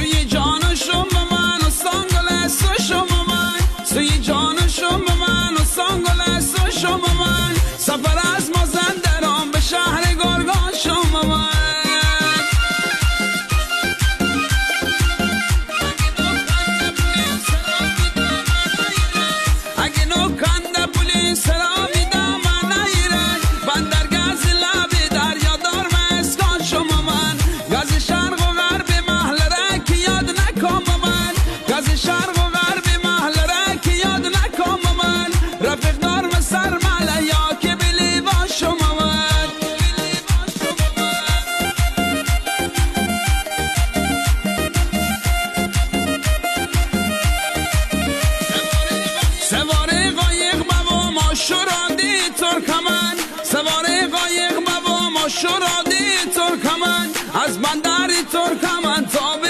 سوی جانشون به من و سانگل سوشون به من سوی جانشون به من و سانگل سوشون به من سفر از مازندران به شهر گرگانشون به من اگه نکنده پولیس را میدم من نگیره بندر گز لبی دریا دار مسکان شما من گز شرق و غرب محل را که یاد نکن با من گز شرق و غرب محل را که یاد نکن با من رفیق دار مسر مله یا که بلی با شما من سواره قایق بابا ما شرادی ترکمن سواره قایق بابا ما شرادی ترکمن از بندری ترکمن تا